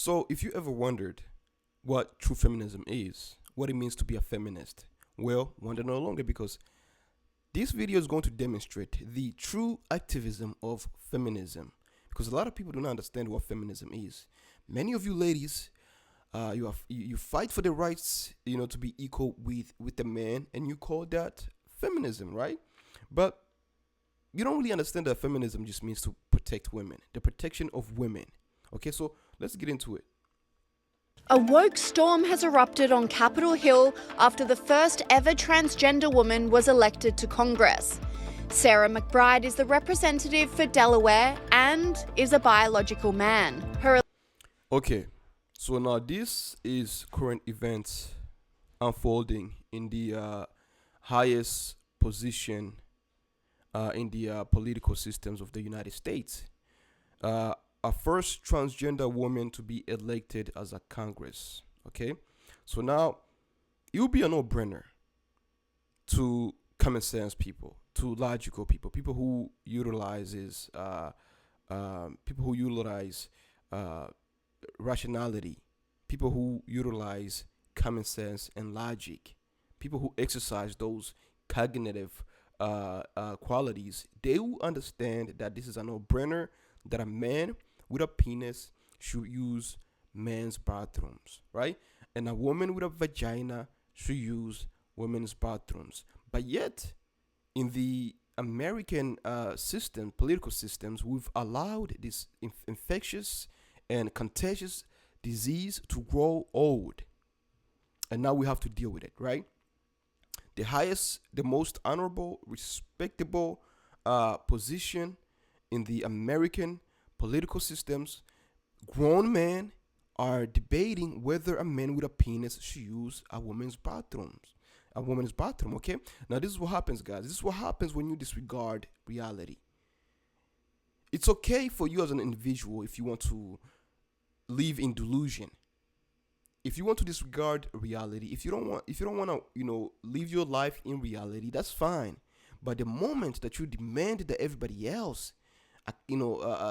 So, if you ever wondered what true feminism is, what it means to be a feminist, well, wonder no longer, because this video is going to demonstrate the true activism of feminism. Because a lot of people do not understand what feminism is. Many of you ladies, you fight for the rights, to be equal with the man, and you call that feminism, right? But you don't really understand that feminism just means to protect women, the protection of women. Okay, so let's get into it. A woke storm has erupted on Capitol Hill after the first ever transgender woman was elected to Congress. Sarah McBride is the representative for Delaware and is a biological man. Okay, so now this is current events unfolding in the highest position in the political systems of the United States. A first transgender woman to be elected as a Congress. Okay, so now it will be a no-brainer to common sense people, to logical people, people who utilize rationality, people who utilize common sense and logic, people who exercise those cognitive qualities. They will understand that this is a no-brainer, that a man with a penis should use men's bathrooms, right? And a woman with a vagina should use women's bathrooms. But yet, in the American political systems, we've allowed this infectious and contagious disease to grow old. And now we have to deal with it, right? The highest, the most honorable, respectable position in the American political systems, grown men are debating whether a man with a penis should use a woman's bathroom. Okay? Now this is what happens, guys. This is what happens when you disregard reality. It's okay for you as an individual if you want to live in delusion. If you want to disregard reality, if you don't want to, live your life in reality, that's fine. But the moment that you demand that everybody else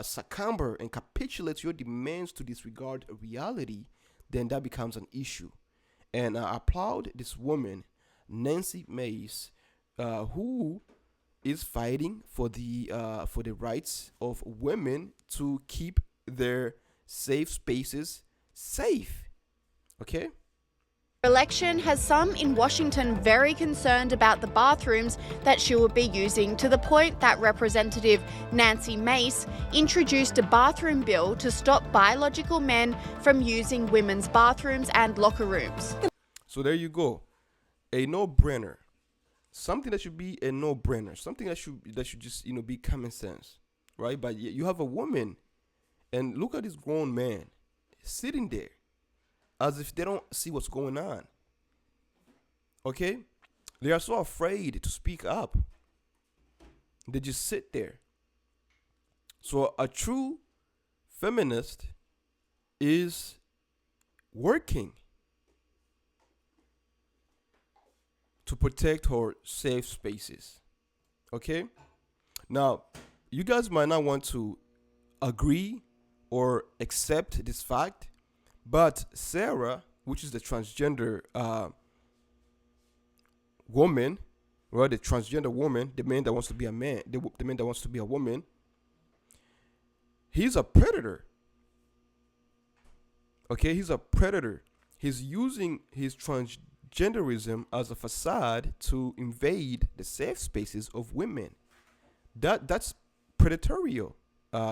succumb and capitulate your demands to disregard reality, then that becomes an issue. And I applaud this woman, Nancy Mace, who is fighting for the rights of women to keep their safe spaces safe. Okay? Election has some in Washington very concerned about the bathrooms that she will be using, to the point that Representative Nancy Mace introduced a bathroom bill to stop biological men from using women's bathrooms and locker rooms. So there you go. A no-brainer. Something that should be a no-brainer. Something that should just, be common sense, right? But you have a woman, and look at this grown man sitting there as if they don't see what's going on. Okay? They are so afraid to speak up. They just sit there. So a true feminist is working to protect her safe spaces. Okay? Now, you guys might not want to agree or accept this fact, but Sarah, which is the transgender woman, right? The transgender woman, the man that wants to be a man, the man that wants to be a woman, he's a predator. Okay, he's a predator. He's using his transgenderism as a facade to invade the safe spaces of women. That's predatory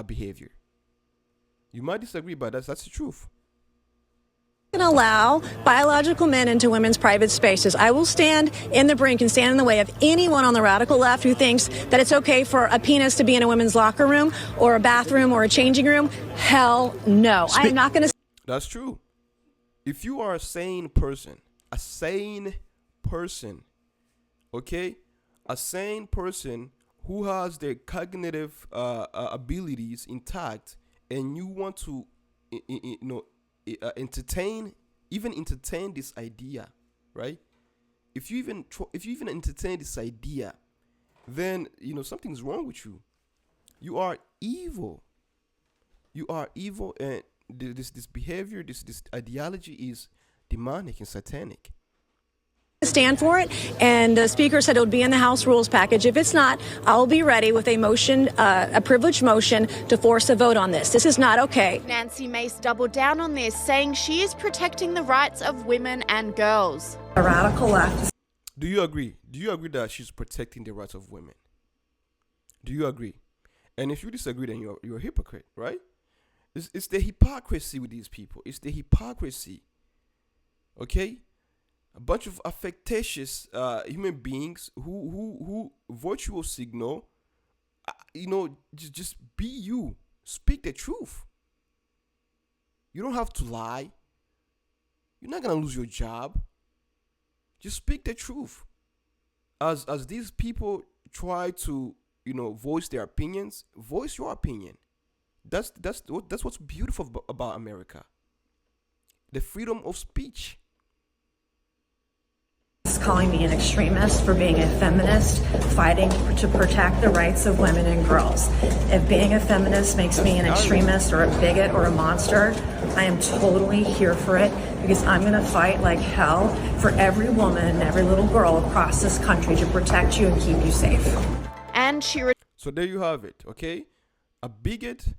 behavior. You might disagree, but that's the truth. Can allow biological men into women's private spaces. I will stand in the brink and stand in the way of anyone on the radical left who thinks that it's okay for a penis to be in a women's locker room or a bathroom or a changing room. Hell no. I'm not going to. That's true. If you are a sane person, okay, a sane person who has their cognitive abilities intact, and you want to, entertain this idea, right? If you even entertain this idea, then something's wrong with you. You are evil. And this behavior, this ideology is demonic and satanic. Stand for it, and the speaker said it would be in the House rules package. If it's not, I'll be ready with a motion, a privileged motion, to force a vote on this. This is not okay. Nancy Mace doubled down on this, saying she is protecting the rights of women and girls. The radical left. Do you agree? Do you agree that she's protecting the rights of women? Do you agree? And if you disagree, then you're a hypocrite, right? It's the hypocrisy with these people. It's the hypocrisy. Okay? A bunch of affectatious human beings who virtual signal, just be you. Speak the truth. You don't have to lie. You're not gonna lose your job. Just speak the truth. As these people try to voice their opinions, voice your opinion. That's what's beautiful about America. The freedom of speech. Calling me an extremist for being a feminist, fighting to protect the rights of women and girls. If being a feminist makes me an extremist or a bigot or a monster, I am totally here for it, because I'm going to fight like hell for every woman and every little girl across this country to protect you and keep you safe. And So there you have it, okay? A bigot,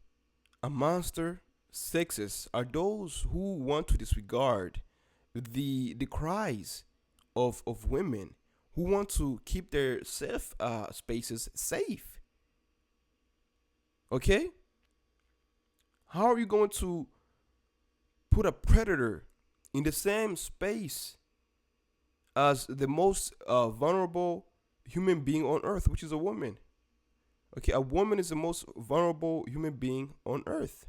a monster, sexist are those who want to disregard the cries of women, who want to keep their safe spaces safe. Okay? How are you going to put a predator in the same space as the most vulnerable human being on earth, which is a woman? Okay, a woman is the most vulnerable human being on earth.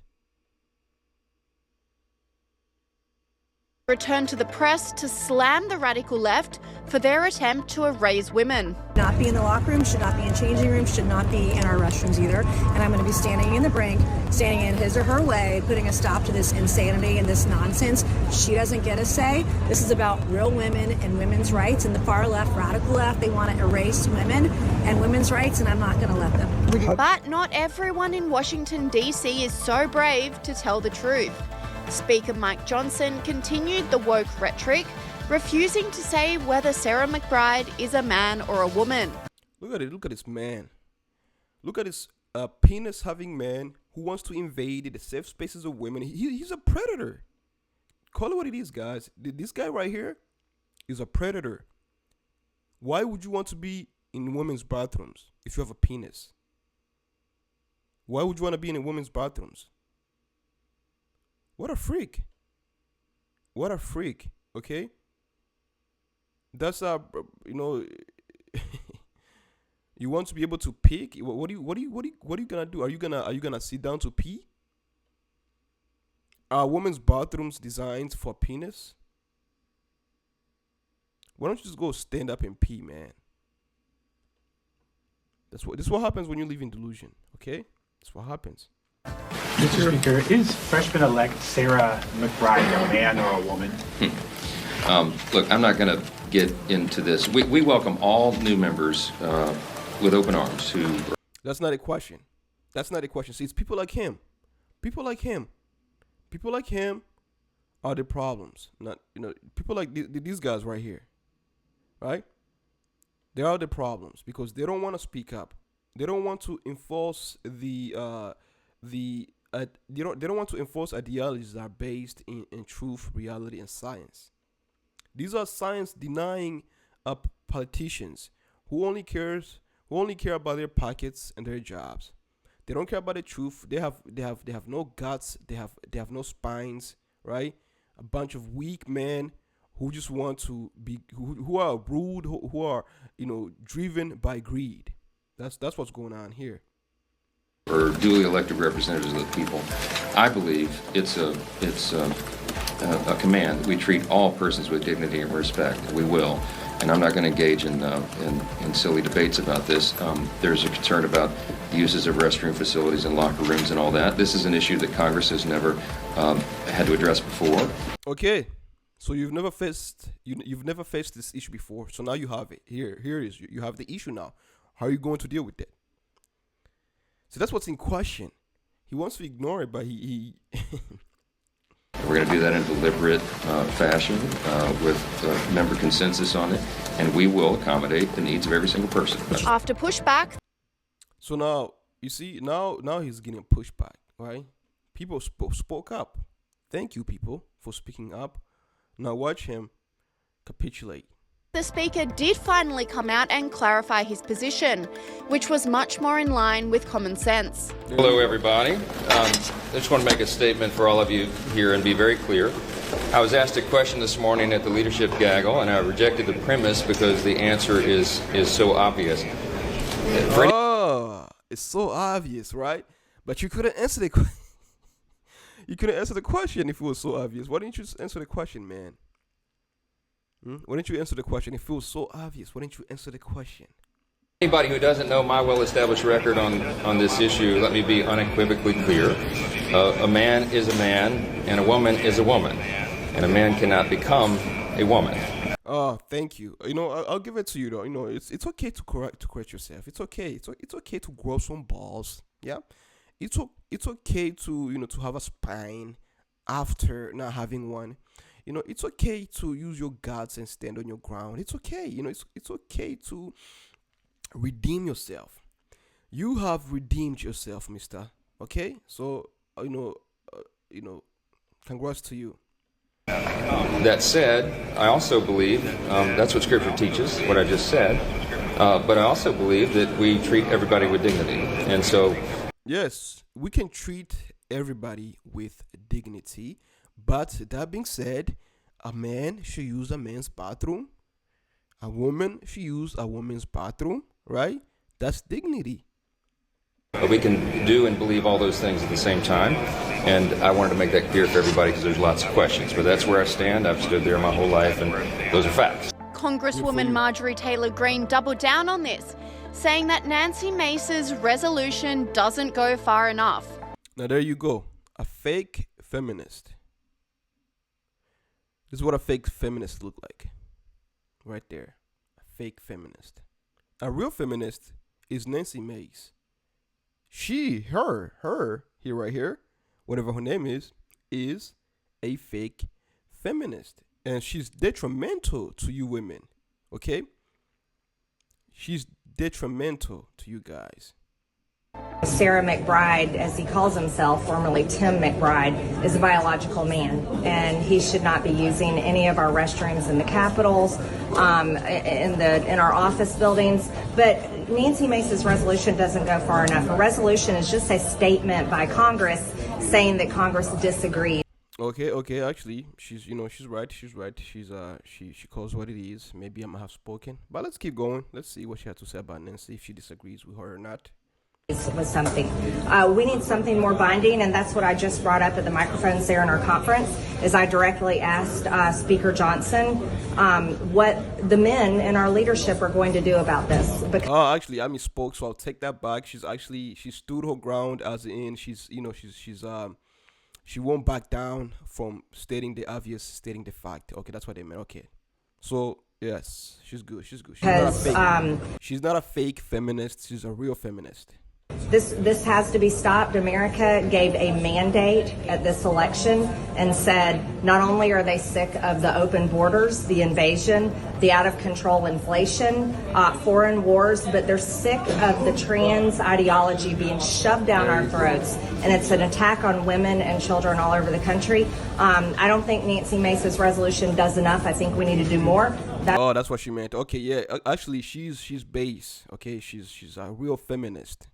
returned to the press to slam the radical left for their attempt to erase women. Not be in the locker room, should not be in changing rooms, should not be in our restrooms either. And I'm going to be standing in the brink, standing in his or her way, putting a stop to this insanity and this nonsense. She doesn't get a say. This is about real women and women's rights. And the far left, radical left, they want to erase women and women's rights, and I'm not going to let them. But not everyone in Washington, D.C. is so brave to tell the truth. Speaker Mike Johnson continued the woke rhetoric, refusing to say whether Sarah McBride is a man or a woman. Look at it. Look at this man. Look at this penis-having man who wants to invade the safe spaces of women. He's a predator. Call it what it is, guys. This guy right here is a predator. Why would you want to be in women's bathrooms if you have a penis? Why would you want to be in women's bathrooms? What a freak. What a freak, okay? That's you want to be able to pick. What are you gonna do? Are you gonna sit down to pee? Are women's bathrooms designed for penis? Why don't you just go stand up and pee, man? This is what happens when you live in delusion, okay? That's what happens. Mr. Speaker, is freshman-elect Sarah McBride a man or a woman? Look, I'm not going to get into this. We welcome all new members with open arms. That's not a question. That's not a question. See, it's people like him. People like him. People like him are the problems. Not people like these guys right here, right? They are the problems because they don't want to speak up. They don't want to enforce they don't want to enforce ideologies that are based in truth, reality, and science. These are science denying politicians who only care about their pockets and their jobs. They don't care about the truth. They have no guts. They have no spines, right? A bunch of weak men who just want to be who are rude, who are driven by greed. That's what's going on here. Or duly elected representatives of the people. I believe it's a command. We treat all persons with dignity and respect. We will, and I'm not going to engage in silly debates about this. There's a concern about the uses of restroom facilities and locker rooms and all that. This is an issue that Congress has never had to address before. Okay, so you've never faced this issue before. So now you have it. Here it is. You have the issue now. How are you going to deal with it? So that's what's in question. He wants to ignore it, but he do that in a deliberate fashion with member consensus on it, and we will accommodate the needs of every single person. After pushback, So now you see, now he's getting pushback, right? People spoke up. Thank you, people, for speaking up. Now watch him capitulate. the Speaker did finally come out and clarify his position, which was much more in line with common sense. Hello, everybody. I just want to make a statement for all of you here and be very clear. I was asked a question this morning at the leadership gaggle, and I rejected the premise because the answer is so obvious. Oh, it's so obvious, right? But you couldn't answer the question. You couldn't answer the question if it was so obvious. Why didn't you just answer the question, man? Why didn't you answer the question if it was so obvious? Why didn't you answer the question? Anybody who doesn't know my well-established record on this issue, let me be unequivocally clear. A man is a man, and a woman is a woman, and a man cannot become a woman. Oh, thank you. You know, I'll give it to you though. You know, it's okay to correct yourself. It's okay. It's okay to grow some balls. Yeah, it's okay to to have a spine after not having one. You know, it's okay to use your guts and stand on your ground. It's okay. You know, it's okay to redeem yourself. You have redeemed yourself, mister. Okay? So, congrats to you. That said, I also believe, that's what Scripture teaches, what I just said, but I also believe that we treat everybody with dignity. And so... Yes, we can treat everybody with dignity. But that being said, a man should use a man's bathroom. A woman should use a woman's bathroom, right? That's dignity. We can do and believe all those things at the same time. And I wanted to make that clear for everybody because there's lots of questions. But that's where I stand. I've stood there my whole life, and those are facts. Congresswoman Marjorie Taylor Greene doubled down on this, saying that Nancy Mace's resolution doesn't go far enough. Now there you go. A fake feminist. This is what a fake feminist look like. Right there. A fake feminist. A real feminist is Nancy Mace. Her, here right here, whatever her name is a fake feminist. And she's detrimental to you women. Okay? She's detrimental to you guys. Sarah McBride, as he calls himself, formerly Tim McBride, is a biological man, and he should not be using any of our restrooms in the capitals, in our office buildings. But Nancy Mace's resolution doesn't go far enough. A resolution is just a statement by Congress saying that Congress disagrees. Okay. Actually, she's right. She calls what it is. Maybe I might have spoken, but let's keep going. Let's see what she had to say about Nancy. If she disagrees with her or not. Was something. We need something more binding, and that's what I just brought up at the microphones there in our conference, is I directly asked Speaker Johnson what the men in our leadership are going to do about this. Actually, I misspoke, so I'll take that back. She stood her ground, as in she won't back down from stating the obvious, stating the fact. Okay, that's what they meant. Okay, so yes, she's good. She's not a fake feminist. She's a real feminist. This has to be stopped. America gave a mandate at this election and said not only are they sick of the open borders, the invasion, the out-of-control inflation, foreign wars, but they're sick of the trans ideology being shoved down our throats. And it's an attack on women and children all over the country. I don't think Nancy Mace's resolution does enough. I think we need to do more. That's what she meant. Okay, yeah. Actually, she's base. Okay, she's a real feminist.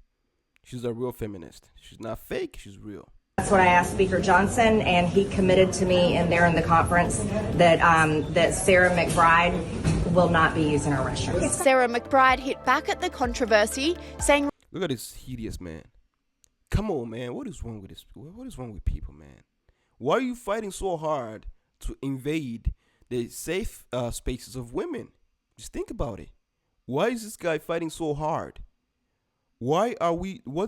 She's a real feminist. She's not fake. She's real. That's what I asked Speaker Johnson, and he committed to me in the conference that Sarah McBride will not be using our restroom. Sarah McBride hit back at the controversy, saying, "Look at this hideous man. Come on, man. What is wrong with this? What is wrong with people, man? Why are you fighting so hard to invade the safe spaces of women? Just think about it. Why is this guy fighting so hard? What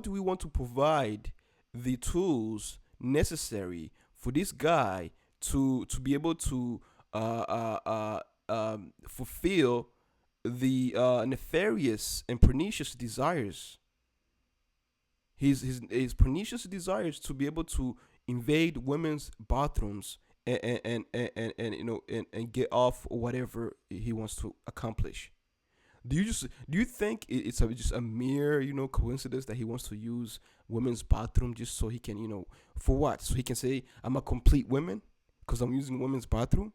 do we want to provide the tools necessary for this guy to be able to fulfill the nefarious and pernicious desires? His pernicious desires to be able to invade women's bathrooms and and get off whatever he wants to accomplish. Do you think it's just a mere coincidence that he wants to use women's bathroom just so he can for what? So he can say I'm a complete woman because I'm using women's bathroom.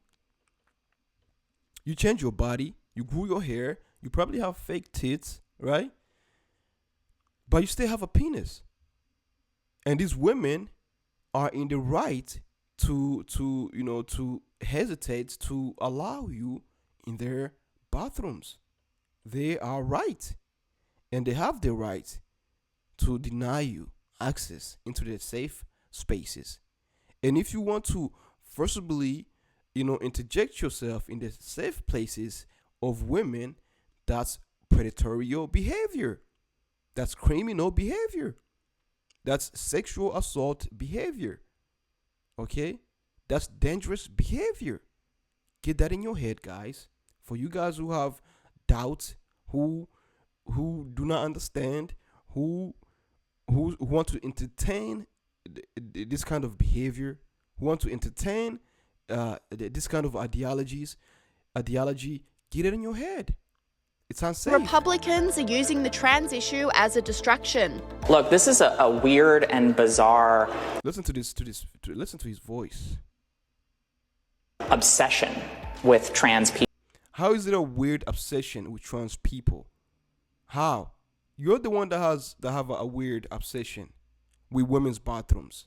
You change your body, you grew your hair, you probably have fake tits, right? But you still have a penis, and these women are in the right to hesitate to allow you in their bathrooms. They are right, and they have the right to deny you access into their safe spaces. And if you want to forcibly interject yourself in the safe places of women, that's predatory behavior, that's criminal behavior, that's sexual assault behavior. Okay, that's dangerous behavior. Get that in your head, guys. For you guys who have doubts, who do not understand, who want to entertain this kind of behavior, who want to entertain this kind of ideology, get it in your head. It's unsafe. Republicans are using the trans issue as a distraction. Look, this is a weird and bizarre Listen to listen to his voice. obsession with trans people. How is it a weird obsession with trans people? How? You're the one that have a weird obsession with women's bathrooms.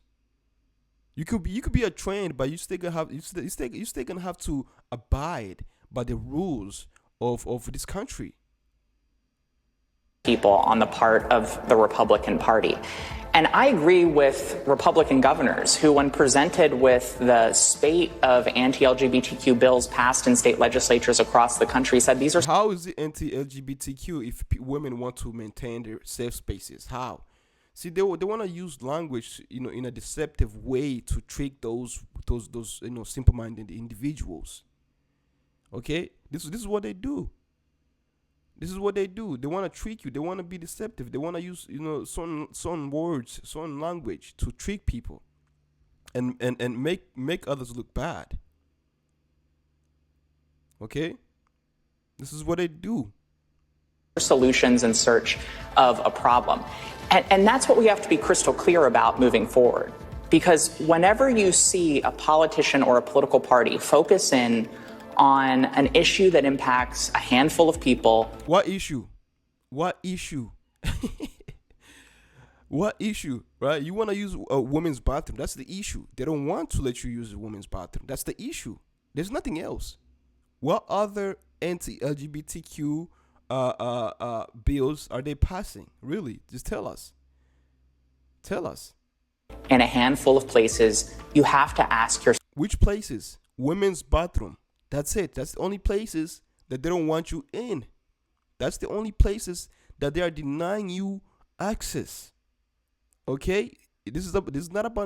You could be a trend, but you still gonna have to abide by the rules of this country. People on the part of the Republican Party. And I agree with Republican governors who, when presented with the spate of anti-LGBTQ bills passed in state legislatures across the country, said these are... How is it anti-LGBTQ if women want to maintain their safe spaces? How? See, they want to use language, in a deceptive way to trick those simple-minded individuals. Okay, this is what they do. This is what they do. They want to trick you. They want to be deceptive. They want to use certain words, certain language to trick people, and make others look bad. Okay, this is what they do. Solutions in search of a problem. And that's what we have to be crystal clear about moving forward. Because whenever you see a politician or a political party focus in on an issue that impacts a handful of people. What issue? What issue? What issue, right? You want to use a woman's bathroom. That's the issue. They don't want to let you use a woman's bathroom. That's the issue. There's nothing else. What other anti-LGBTQ bills are they passing? Really? Just tell us. Tell us. In a handful of places, you have to ask yourself. Which places? Women's bathroom. That's it. That's the only places that they don't want you in. That's the only places that they are denying you access. Okay? This is not about